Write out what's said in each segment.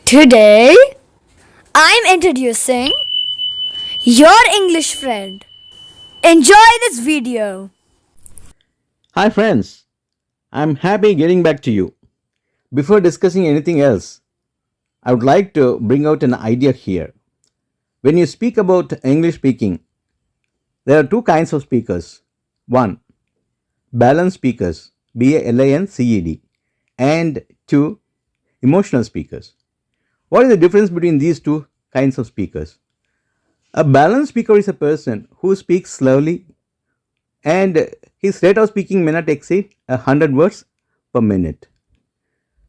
Today, I'm introducing your English friend. Enjoy this video. Hi friends, I'm happy getting back to you. Before discussing anything else, I would like to bring out an idea here. When you speak about English speaking, there are two kinds of speakers. One, balanced speakers, BALANCED, and two, emotional speakers. What is the difference between these two kinds of speakers? A balanced speaker is a person who speaks slowly and his rate of speaking may not exceed 100 words per minute.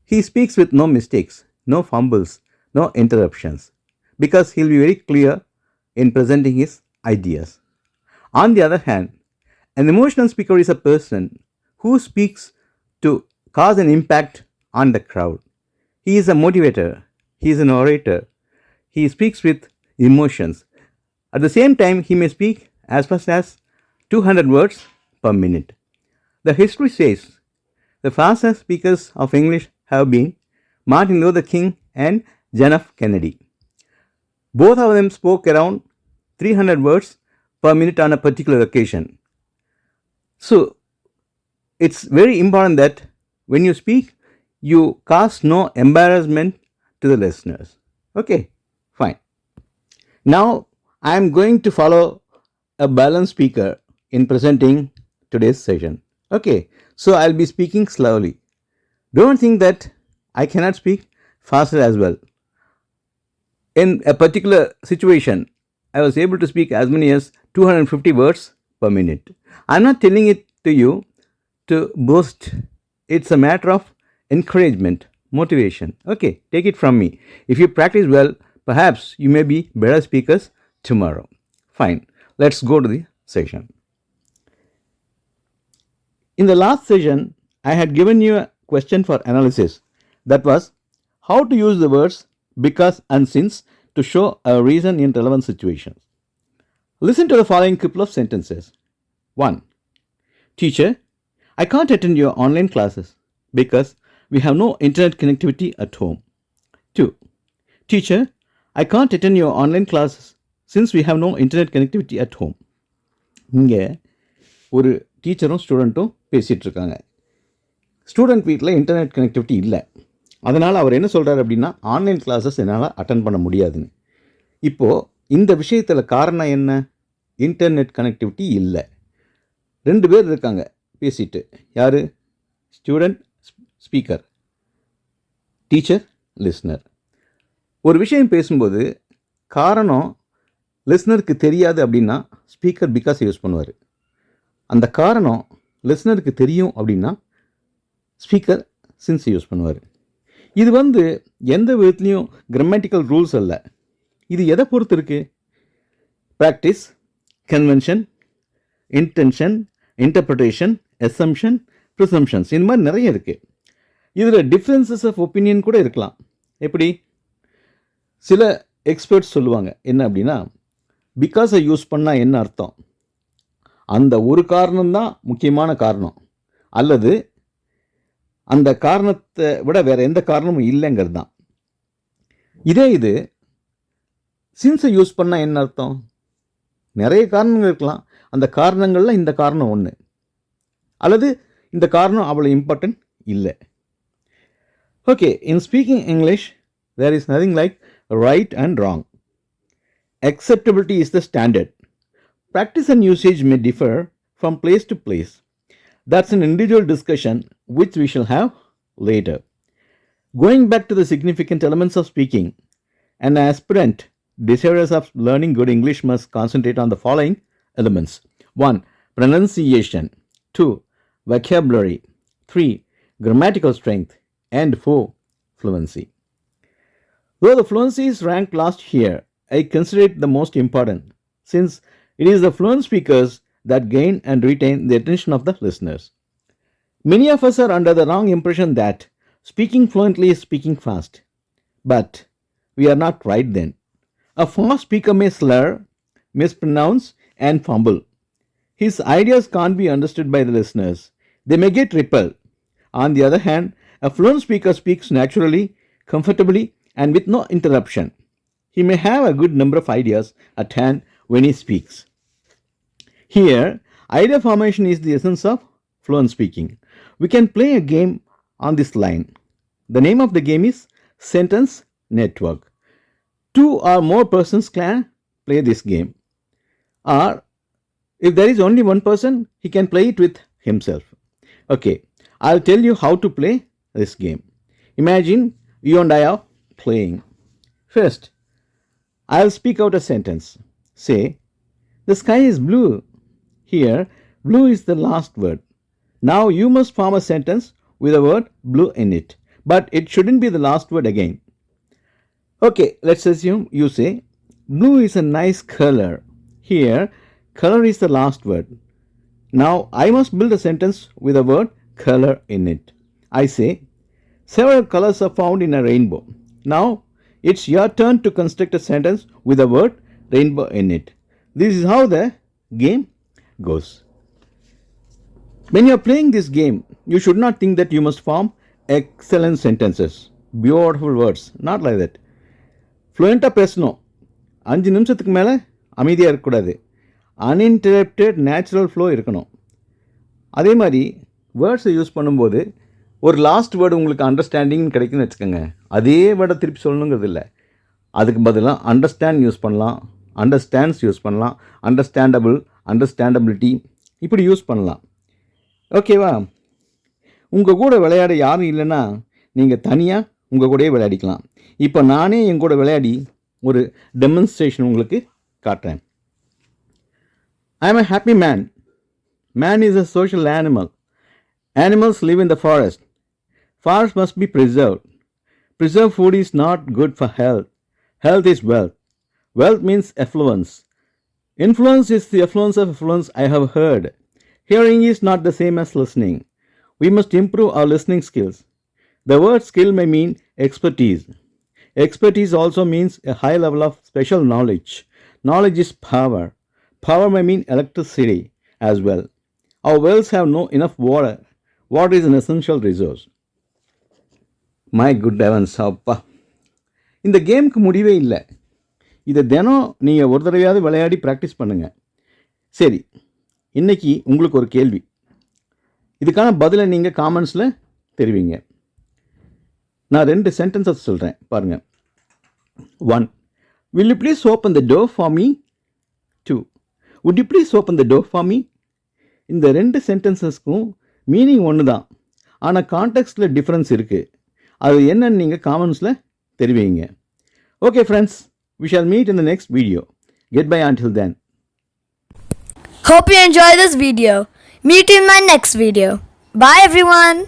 He speaks with no mistakes, no fumbles, no interruptions, because he'll be very clear in presenting his ideas. On the other hand, an emotional speaker is a person who speaks to cause an impact on the crowd. He is a motivator, he is an orator, he speaks with emotions. At the same time, he may speak as fast as 200 words per minute. The history says the fastest speakers of English have been Martin Luther King and John F. Kennedy. Both of them spoke around 300 words per minute on a particular occasion. So, it's very important that when you speak, you cause no embarrassment to the listeners. Okay, fine. Now, I am going to follow a balanced speaker in presenting today's session. Okay, so I'll be speaking slowly. Don't think that I cannot speak faster as well. In a particular situation, I was able to speak as many as 250 words per minute. I'm not telling it to you to boast. It's a matter of encouragement, motivation. Okay, take it from me. If you practice well, perhaps you may be better speakers tomorrow. Fine, let's go to the session. In the last session, I had given you a question for analysis that was how to use the words because and since to show a reason in relevant situations. Listen to the following couple of sentences. 1. Teacher, I can't attend your online classes because we have no internet connectivity at home. 2. Teacher, I can't attend your online classes since we have no internet connectivity at home. இங்கே ஒரு டீச்சரும் ஸ்டூடெண்ட்டும் பேசிகிட்டு இருக்காங்க. Student வீட்டில் internet connectivity இல்லை. அதனால் அவர் என்ன சொல்கிறார் அப்படின்னா ஆன்லைன் கிளாஸஸ் என்னால் அட்டன் பண்ண முடியாதுன்னு. இப்போது இந்த விஷயத்தில் காரணம் என்ன? இன்டர்நெட் கனெக்டிவிட்டி இல்லை. 2 பேர் இருக்காங்க பேசிட்டு. யார்? Student speaker, teacher listener. ஒரு விஷயம் பேசும்போது காரணம் லிஸ்னருக்கு தெரியாது அப்படின்னா ஸ்பீக்கர் பிகாஸ் யூஸ் பண்ணுவார். அந்த காரணம் லிஸ்னருக்கு தெரியும் அப்படின்னா ஸ்பீக்கர் சின்ஸ் யூஸ் பண்ணுவார். இது எந்த விதத்துலேயும் கிராமட்டிக்கல் ரூல்ஸ் அல்ல. இது எதை பொறுத்து இருக்குது? Practice, convention, intention, interpretation, assumption, presumptions, இந்த மாதிரி நிறைய இருக்குது. இதில் டிஃப்ரென்சஸ் ஆஃப் ஒப்பீனியன் கூட இருக்கலாம். எப்படி? சில எக்ஸ்பர்ட்ஸ் சொல்லுவாங்க என்ன அப்படின்னா பிகாஸை யூஸ் பண்ணால் என்ன அர்த்தம்? அந்த ஒரு காரணம்தான் முக்கியமான காரணம், அல்லது அந்த காரணத்தை விட வேறு எந்த காரணமும் இல்லைங்கிறது தான். இது சின்ஸை யூஸ் பண்ணால் என்ன அர்த்தம்? நிறைய காரணங்கள் இருக்கலாம். அந்த காரணங்களில் இந்த காரணம் ஒன்று, அல்லது இந்த காரணம் அவ்வளோ இம்பார்ட்டன்ட் இல்லை. Okay, in speaking English there is nothing like right and wrong. Acceptability is the standard. Practice and usage may differ from place to place. That's an individual discussion which we shall have later. Going back to the significant elements of speaking, an aspirant desirous of learning good English must concentrate on the following elements. 1. Pronunciation. 2. Vocabulary. 3. Grammatical strength. And 4. Fluency. Though the fluency is ranked last here, I consider it the most important, since it is the fluent speakers that gain and retain the attention of the listeners. Many of us are under the wrong impression that speaking fluently is speaking fast. But we are not right then. A fast speaker may slur, mispronounce, and fumble. His ideas can't be understood by the listeners. They may get repelled. On the other hand, a fluent speaker speaks naturally, comfortably, and with no interruption. He may have a good number of ideas at hand when he speaks. Here, idea formation is the essence of fluent speaking. We can play a game on this line. The name of the game is Sentence Network. Two or more persons can play this game. Or if there is only one person, he can play it with himself. Okay, I'll tell you how to play this game. Imagine you and I are playing. First, I'll speak out a sentence. Say, the sky is blue. Here, blue is the last word. Now you must form a sentence with the word blue in it. But it shouldn't be the last word again. Okay, let's assume you say, blue is a nice color. Here, color is the last word. Now I must build a sentence with the word color in it. I say, several colors are found in a rainbow. Now it's your turn to construct a sentence with the word rainbow in it. This is how the game goes. When you are playing this game, you should not think that you must form excellent sentences, beautiful words. Not like that. ஃப்ளூயண்ட்டாக பேசணும். 5 நிமிஷத்துக்கு மேலே அமைதியாக இருக்கக்கூடாது. Uninterrupted natural flow இருக்கணும். அதே மாதிரி வேர்ட்ஸை use பண்ணும்போது ஒரு லாஸ்ட் வேர்டு உங்களுக்கு அண்டர்ஸ்டாண்டிங்னு கிடைக்குன்னு வச்சுக்கோங்க. அதே வேர்டை திருப்பி சொல்லணுங்கிறது இல்லை. அதுக்கு பதிலாக அண்டர்ஸ்டாண்ட் யூஸ் பண்ணலாம், அண்டர்ஸ்டாண்ட்ஸ் யூஸ் பண்ணலாம், அண்டர்ஸ்டாண்டபிள், அண்டர்ஸ்டாண்டபிலிட்டி இப்படி யூஸ் பண்ணலாம். ஓகேவா? உங்கள் கூட விளையாட யாரும் இல்லைன்னா நீங்கள் தனியாக உங்கள் கூடயே விளையாடிக்கலாம். இப்போ நானே என் கூட விளையாடி ஒரு டெமான்ஸ்ட்ரேஷன் உங்களுக்கு காட்டுறேன். I am a happy man. Man is a social animal. Animals live in the forest. Forests must be preserved. Preserved food is not good for health. Health is wealth. Wealth means affluence. Influence is the affluence of affluence, I have heard. Hearing is not the same as listening. We must improve our listening skills. The word skill may mean expertise. Expertise also means a high level of special knowledge. Knowledge is power. Power may mean electricity as well. Our wells have no enough water. Water is an essential resource. My good heavens, அப்பா, இந்த கேமுக்கு முடிவே இல்லை. இதை தினம் நீங்கள் ஒரு தடவையாவது விளையாடி ப்ராக்டிஸ் பண்ணுங்கள். சரி, இன்றைக்கி உங்களுக்கு ஒரு கேள்வி. இதுக்கான பதிலை நீங்கள் காமெண்ட்ஸில் தெரிவிங்க. நான் 2 சென்டென்சஸ் சொல்கிறேன், பாருங்கள். 1. Will you please open the door for me? 2. Would you please open the door for me? இந்த 2 சென்டென்சஸ்க்கும் மீனிங் ஒன்று தான், ஆனால் கான்டெக்ஸ்டில் டிஃப்ரென்ஸ் இருக்குது. அது என்னன்னு நீங்கள் காமெண்ட்ஸில் தெரிவிங்க. Okay friends, we shall meet in the next video. Goodbye until then. Hope you enjoy this video. Meet you in my next video. Bye everyone.